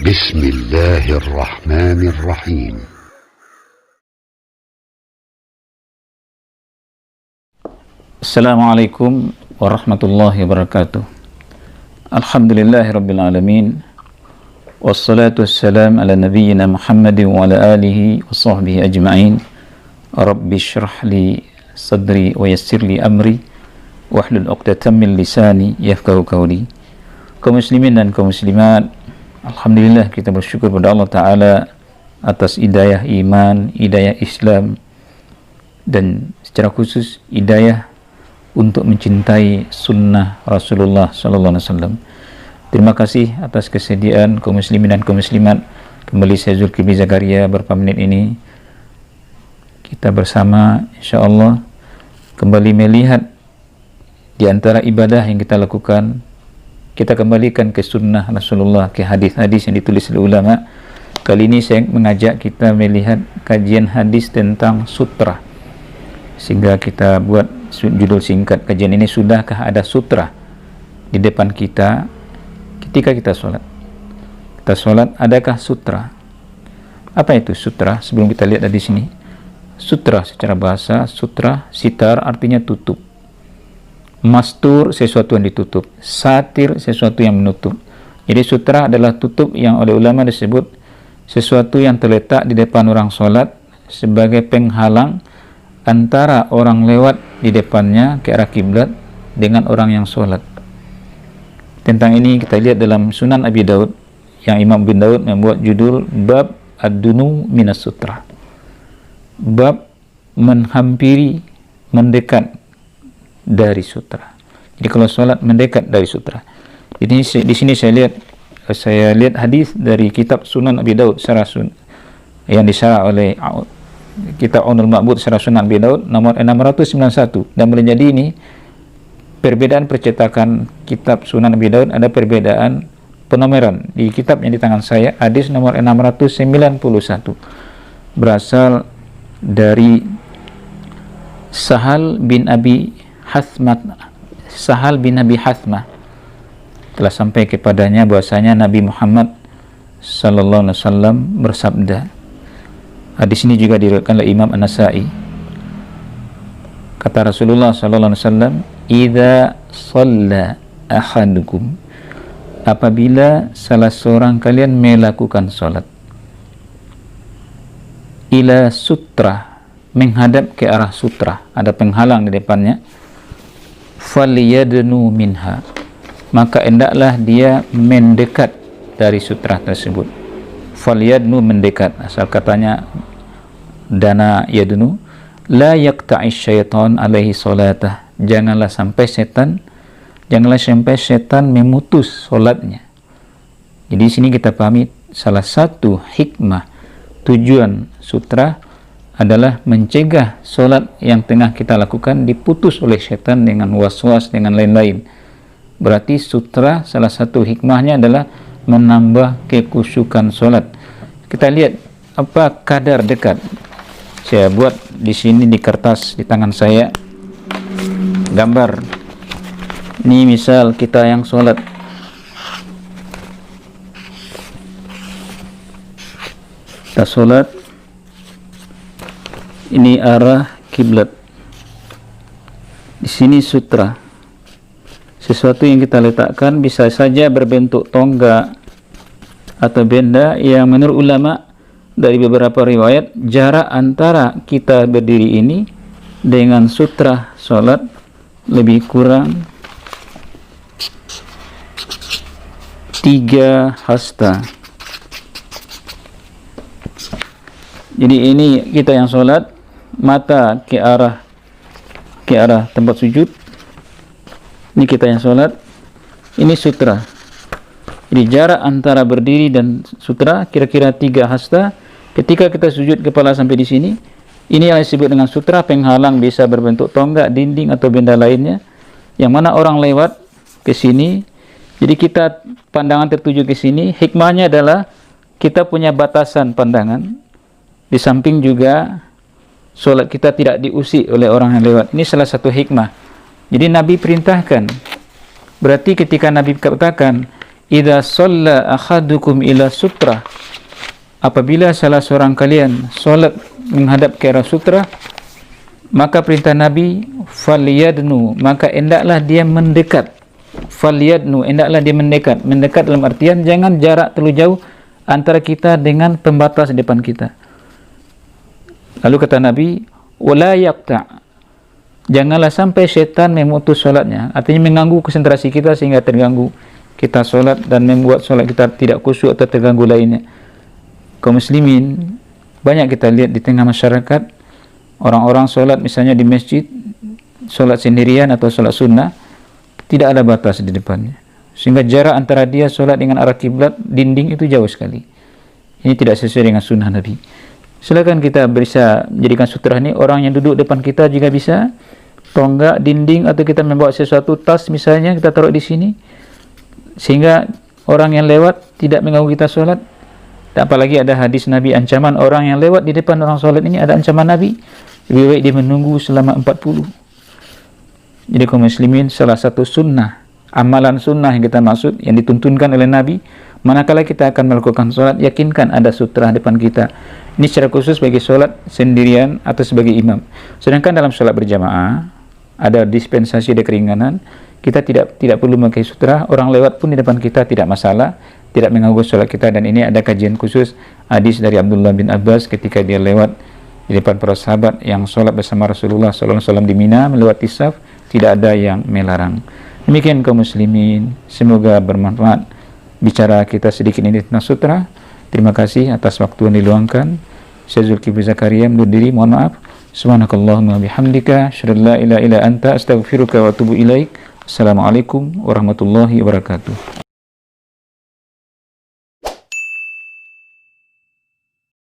بسم الله الرحمن الرحيم. Assalamualaikum warahmatullahi wabarakatuh. Alhamdulillahi rabbil alamin. Wassalatu wassalam ala nabiyyina Muhammadin wa ala alihi wa sahbihi ajma'in. Rabbi shrah li sadri wa yassir li amri wahlul 'uqdatam min lisani yafqahu qawli. Kaum muslimin dan kaum muslimat, alhamdulillah kita bersyukur kepada Allah Ta'ala atas hidayah iman, hidayah Islam, dan secara khusus hidayah untuk mencintai sunnah Rasulullah SAW. Terima kasih atas kesediaan kaum muslimin dan kaum muslimat. Kembali saya Zulkifli Zakaria beberapa menit ini kita bersama insyaallah kembali melihat di antara ibadah yang kita lakukan, kita kembalikan ke sunnah Rasulullah, ke hadis-hadis yang ditulis oleh ulama. Kali ini saya mengajak kita melihat kajian hadis tentang sutra, sehingga kita buat judul singkat kajian ini, sudahkah ada sutra di depan kita ketika kita sholat? Kita sholat, adakah sutra? Apa itu sutra? Sebelum kita lihat dari sini, sutra secara bahasa, sutra, sitar artinya tutup, mastur sesuatu yang ditutup, satir sesuatu yang menutup. Jadi sutra adalah tutup yang oleh ulama disebut sesuatu yang terletak di depan orang sholat sebagai penghalang antara orang lewat di depannya ke arah kiblat dengan orang yang sholat. Tentang ini kita lihat dalam Sunan Abi Daud, yang Imam bin Daud membuat judul Bab Ad-Dunu Minas Sutra, bab menghampiri, mendekat dari sutra. Jadi kalau sholat mendekat dari sutra. Jadi di sini saya lihat hadis dari kitab Sunan Abi Daud yang disyarah oleh kitab Aunul Ma'bud syarah Sunan Abi Daud nomor 691. Dan boleh jadi ini perbedaan percetakan kitab Sunan Abi Daud, ada perbedaan penomoran. Di kitab yang di tangan saya hadis nomor 691 berasal dari Sahal bin Abi Hathmah telah sampai kepadanya bahwasanya Nabi Muhammad sallallahu alaihi wasallam bersabda. Hadis ini juga diriwayatkan oleh Imam An-Nasa'i. Kata Rasulullah sallallahu alaihi wasallam, "Idza shalla ahadukum," apabila salah seorang kalian melakukan salat, ila sutra, menghadap ke arah sutra, ada penghalang di depannya, falyadnu minha, maka hendaklah dia mendekat dari sutra tersebut. Falyadnu, mendekat, asal katanya dana yadnu, la yaqta'ish syaitan alaihi salatah, janganlah sampai setan memutus salatnya. Jadi di sini kita pahami salah satu hikmah tujuan sutra adalah mencegah solat yang tengah kita lakukan diputus oleh syaitan dengan was-was, dengan lain-lain. Berarti sutra salah satu hikmahnya adalah menambah kekhusyukan solat. Kita lihat apa kadar dekat. Saya buat di sini di kertas di tangan saya gambar. Ini misal kita yang solat, kita solat, ini arah kiblat, di sini sutra, sesuatu yang kita letakkan bisa saja berbentuk tonggak atau benda yang menurut ulama dari beberapa riwayat jarak antara kita berdiri ini dengan sutra sholat lebih kurang 3 hasta. Jadi ini kita yang sholat, mata ke arah tempat sujud. Ini kita yang sholat, ini sutra. Jadi jarak antara berdiri dan sutra kira-kira 3 hasta. Ketika kita sujud kepala sampai di sini, ini yang disebut dengan sutra, penghalang, bisa berbentuk tonggak, dinding atau benda lainnya yang mana orang lewat ke sini. Jadi kita pandangan tertuju ke sini. Hikmahnya adalah kita punya batasan pandangan. Di samping juga solat kita tidak diusik oleh orang yang lewat. Ini salah satu hikmah. Jadi Nabi perintahkan. Berarti ketika Nabi katakan idza shalla ahadukum ila sutra, apabila salah seorang kalian solat menghadap ke arah sutra, maka perintah Nabi, falyadnu, maka hendaklah dia mendekat. Falyadnu, hendaklah dia mendekat. Mendekat dalam artian jangan jarak terlalu jauh antara kita dengan pembatas depan kita. Lalu kata Nabi, wala yaqta', janganlah sampai syaitan memutus solatnya, artinya mengganggu konsentrasi kita sehingga terganggu kita solat dan membuat solat kita tidak khusyuk atau terganggu lainnya. Kaum muslimin, banyak kita lihat di tengah masyarakat, orang-orang solat misalnya di masjid, solat sendirian atau solat sunnah, tidak ada batas di depannya, sehingga jarak antara dia solat dengan arah kiblat, dinding itu jauh sekali. Ini tidak sesuai dengan sunnah Nabi. Silakan kita bisa menjadikan sutra ini, orang yang duduk depan kita juga bisa, tonggak, dinding, atau kita membawa sesuatu, tas misalnya, kita taruh di sini, sehingga orang yang lewat tidak mengganggu kita solat. Apalagi ada hadis Nabi, ancaman orang yang lewat di depan orang solat ini, ada ancaman Nabi, lebih baik dia menunggu selama 40. Jadi kaum muslimin, salah satu sunnah, amalan sunnah yang kita maksud, yang dituntunkan oleh Nabi, manakala kita akan melakukan solat, yakinkan ada sutra depan kita. Ini secara khusus bagi solat sendirian atau sebagai imam. Sedangkan dalam solat berjamaah ada dispensasi, ada keringanan, kita tidak perlu memakai sutra, orang lewat pun di depan kita tidak masalah, tidak mengganggu solat kita. Dan ini ada kajian khusus hadis dari Abdullah bin Abbas ketika dia lewat di depan para sahabat yang solat bersama Rasulullah SAW di Mina, melewati saf, tidak ada yang melarang. Demikian kaum muslimin, semoga bermanfaat bicara kita sedikit ini tentang sutra. Terima kasih atas waktu yang diluangkan. Saya Zulkifli Zakaria undur diri, mohon maaf. Subhanakallahumma bihamdika, asyhadu an la ilaha illa anta, astaghfiruka wa atubu ilaik. Assalamualaikum warahmatullahi wabarakatuh.